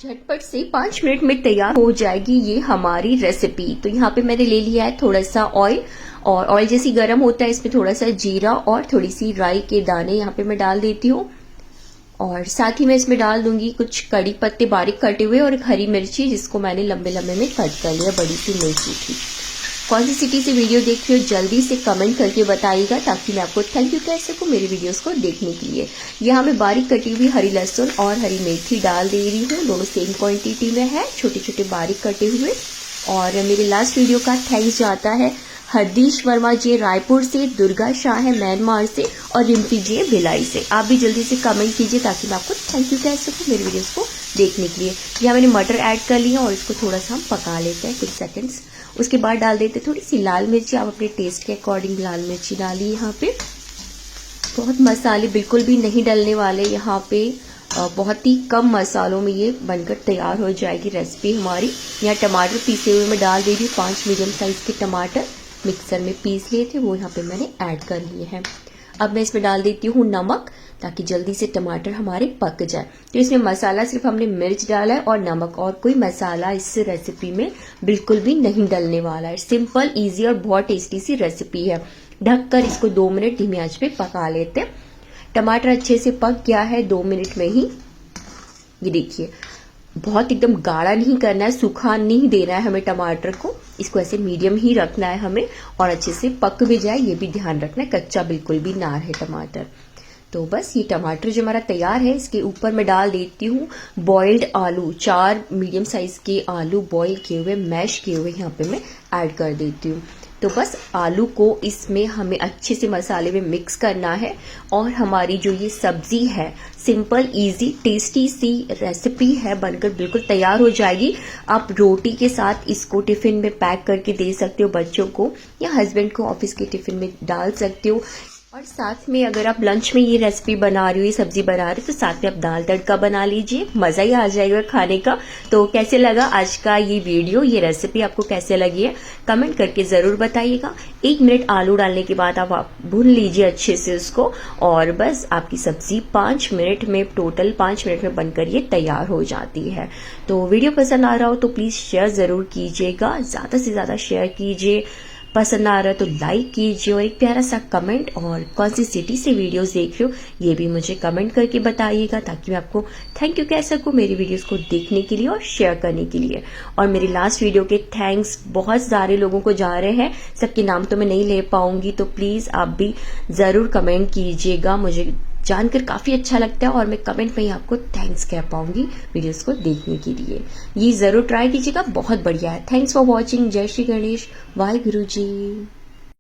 झटपट से 5 मिनट में तैयार हो जाएगी ये हमारी रेसिपी। तो यहाँ पे मैंने ले लिया है थोड़ा सा ऑयल, और ऑयल जैसी गर्म होता है इसमें थोड़ा सा जीरा और थोड़ी सी राई के दाने यहाँ पे मैं डाल देती हूँ। और साथ ही मैं इसमें डाल दूंगी कुछ कड़ी पत्ते बारीक कटे हुए और एक हरी मिर्ची जिसको मैंने लंबे लंबे में कट कर लिया, बड़ी सी मिर्ची थी। कौन सी सिटी से वीडियो देख रहे हो जल्दी से कमेंट करके बताइएगा ताकि मैं आपको थैंक यू कह सकूं मेरे वीडियोस को देखने के लिए। यहाँ मैं बारीक कटी हुई हरी लहसुन और हरी मेथी डाल दे रही हूँ, दोनों सेम क्वांटिटी में है, छोटे छोटे बारीक कटे हुए। और मेरे लास्ट वीडियो का थैंक्स जाता है हरदीश वर्मा जी रायपुर से, दुर्गा शाह है म्यांमार से, और रिम्पी जी भिलाई से। आप भी जल्दी से कमेंट कीजिए ताकि मैं आपको थैंक यू कह सकूं मेरे वीडियोस को देखने के लिए। यहाँ मैंने मटर ऐड कर लिया और इसको थोड़ा सा हम पका लेते हैं कुछ सेकंड्स। उसके बाद डाल देते थोड़ी सी लाल मिर्ची, आप अपने टेस्ट के अकॉर्डिंग लाल मिर्ची डालिए। यहाँ पे बहुत मसाले बिल्कुल भी नहीं डलने वाले, यहाँ पे बहुत ही कम मसालों में ये बनकर तैयार हो जाएगी रेसिपी हमारी। यहाँ टमाटर पीसे हुए मैं डाल दे रही हूँ, 5 मीडियम साइज के टमाटर मिक्सर में पीस लिए थे वो यहाँ पे मैंने ऐड कर लिए हैं। अब मैं इसमें डाल देती हूँ नमक ताकि जल्दी से टमाटर हमारे पक जाए। तो इसमें मसाला सिर्फ हमने मिर्च डाला है और नमक, और कोई मसाला इस रेसिपी में बिल्कुल भी नहीं डलने वाला है। सिंपल, इजी और बहुत टेस्टी सी रेसिपी है। ढककर इसको 2 मिनट धीमी आंच पे पका लेते हैं। टमाटर अच्छे से पक गया है 2 मिनट में ही। ये देखिए, बहुत एकदम गाढ़ा नहीं करना है, सूखा नहीं देना है हमें टमाटर को, इसको ऐसे मीडियम ही रखना है हमें, और अच्छे से पक भी जाए ये भी ध्यान रखना है, कच्चा बिल्कुल भी ना रहे टमाटर। तो बस ये टमाटर जो हमारा तैयार है, इसके ऊपर मैं डाल देती हूँ बॉइल्ड आलू, 4 मीडियम साइज के आलू बॉईल किए हुए, मैश किए हुए यहाँ पे मैं ऐड कर देती हूँ। तो बस आलू को इसमें हमें अच्छे से मसाले में मिक्स करना है, और हमारी जो ये सब्जी है सिंपल इजी टेस्टी सी रेसिपी है, बनकर बिल्कुल तैयार हो जाएगी। आप रोटी के साथ इसको टिफिन में पैक करके दे सकते हो बच्चों को, या हस्बैंड को ऑफिस के टिफिन में डाल सकते हो। और साथ में अगर आप लंच में ये रेसिपी बना रही हो, ये सब्जी बना रहे हो, तो साथ में आप दाल तड़का बना लीजिए, मजा ही आ जाएगा खाने का। तो कैसे लगा आज का ये वीडियो, ये रेसिपी आपको कैसे लगी है कमेंट करके जरूर बताइएगा। 1 मिनट आलू डालने के बाद आप भून लीजिए अच्छे से उसको, और बस आपकी सब्जी 5 मिनट में, टोटल 5 मिनट में बनकर ये तैयार हो जाती है। तो वीडियो पसंद आ रहा हो तो प्लीज शेयर जरूर कीजिएगा, ज्यादा से ज्यादा शेयर कीजिए। पसंद आ रहा है तो लाइक कीजिए, और एक प्यारा सा कमेंट, और कौन सी सिटी से वीडियोस देख रहे हो ये भी मुझे कमेंट करके बताइएगा ताकि मैं आपको थैंक यू कह सकूं मेरी वीडियोस को देखने के लिए और शेयर करने के लिए। और मेरी लास्ट वीडियो के थैंक्स बहुत सारे लोगों को जा रहे हैं, सबके नाम तो मैं नहीं ले पाऊंगी, तो प्लीज आप भी जरूर कमेंट कीजिएगा, मुझे जानकर काफी अच्छा लगता है, और मैं कमेंट में ही आपको थैंक्स कह पाऊंगी वीडियोस को देखने के लिए। ये जरूर ट्राई कीजिएगा, बहुत बढ़िया है। Thanks for watching. जय श्री गणेश, वाहिगुरु जी।